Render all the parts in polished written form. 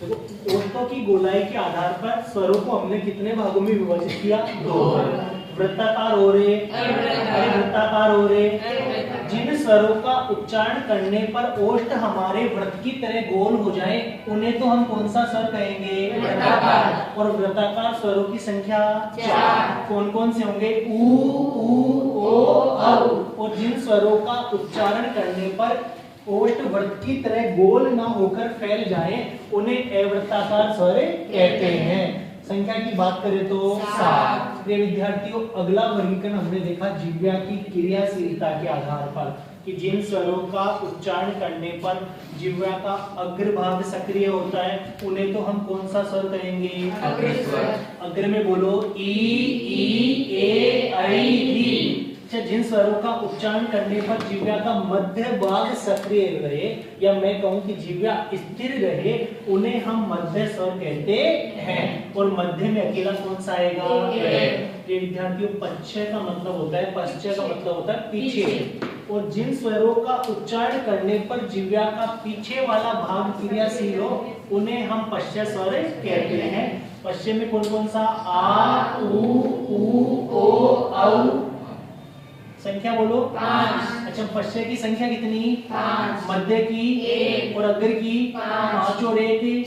देखो ओष्ठों की गोलाई के आधार पर स्वरों को हमने कितने भागों में विभाजित किया? 2। वृत्ताकार हो रहे, वृत्ताकार हो रहे। जिन स्वरों का उच्चारण करने पर ओष्ठ हमारे वृत्त की तरह गोल हो जाए उन्हें तो हम कौन सा स्वर कहेंगे? वृत्ताकार। और वृत्ताकार स्वरों की संख्या 4। कौन कौन से होंगे? ऊ, ऊ, ओ, औ। और जिन स्वरों का उच्चारण करने पर ओष्ठ वृत्त की तरह गोल ना होकर फैल जाए उन्हें अवृत्ताकार स्वर कहते हैं। संख्या की बात करें तो 7। प्रिय विद्यार्थियों, अगला वर्गीकरण हमने देखा जिह्वा की क्रियाशीलता के आधार पर कि जिन स्वरों का उच्चारण करने पर जिह्वा का अग्रभाग सक्रिय होता है उन्हें तो हम कौन सा स्वर कहेंगे? अग्र स्वर। अग्र में बोलो ई, ए, ऐ, ई। जिन स्वरों का उच्चारण करने पर जिह्वा का मध्य भाग सक्रिय रहे या मैं कहूं कि जिह्वा स्थिर रहे उन्हें हम मध्य स्वर कहते हैं। और मध्य में अकेला कौन सा आएगा? ये विद्यार्थियों पश्चय का मतलब होता है, पश्चय का मतलब होता है पीछे। और जिन स्वरों का उच्चारण करने पर जिह्वा का पीछे वाला भाग क्रियाशील हो उन्हें हम पश्चय स्वर कहते हैं। पश्चय में कौन कौन सा? आ, ऊ, ओ, औ। संख्या बोलो 5। अच्छा, पश्चय की संख्या कितनी? 5। मध्य की 1 और अग्र की 5 और 1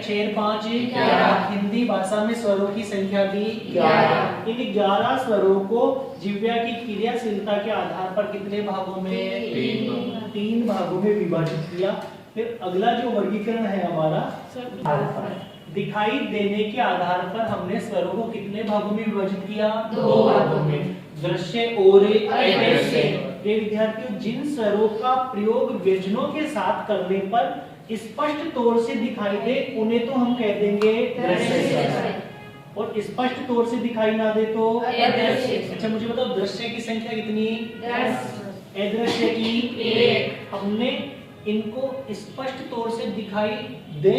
6 5 11। हिंदी भाषा में स्वरों की संख्या भी 11। इन 11 स्वरों को जिह्वा की क्रियाशीलता के आधार पर कितने भागों में? 3 भागों में विभाजित किया। फिर अगला जो वर्गीकरण है हमारा दिखाई देने के आधार पर हमने स्वरों को कितने भागों में विभाजित किया? 2 भागों में, दृश्य और अदृश्य। ये विद्यार्थियों, जिन स्वरों का प्रयोग व्यंजनों के साथ करने पर स्पष्ट तौर से दिखाई दे उन्हें तो हम कह देंगे दृश्य स्वर। और स्पष्ट तौर से दिखाई ना दे तो अदृश्य। अच्छा, मुझे बताओ दृश्य की संख्या कितनी? 10। अदृश्य की 1। हमने इनको स्पष्ट तौर से दिखाई दे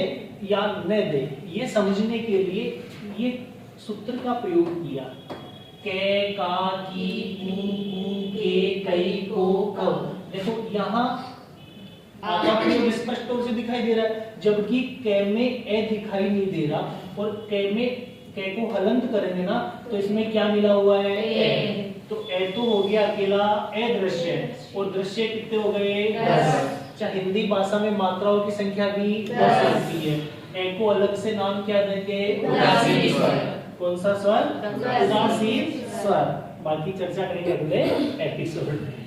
या न दे ये समझने के लिए ये सूत्र का प्रयोग किया। कै, का, की, कू, के, कई, को, कब। देखो यहाँ आगा प्रयोग स्पष्ट तौर से दिखाई दे रहा है जबकि कै में ए दिखाई नहीं दे रहा। और कै में कै को हलंत करेंगे ना तो इसमें क्या मिला हुआ है? ए। तो ए तो हो गया अकेला अदृश्य और दृश्य कितने हो गए? 10। हिंदी भाषा में मात्राओं की संख्या भी 10 होती है। ए को अलग से नाम क्या देंगे? उदासीन स्वर। कौन सा स्वर? उदासीन स्वर। बाकी चर्चा करेंगे अगले एपिसोड में।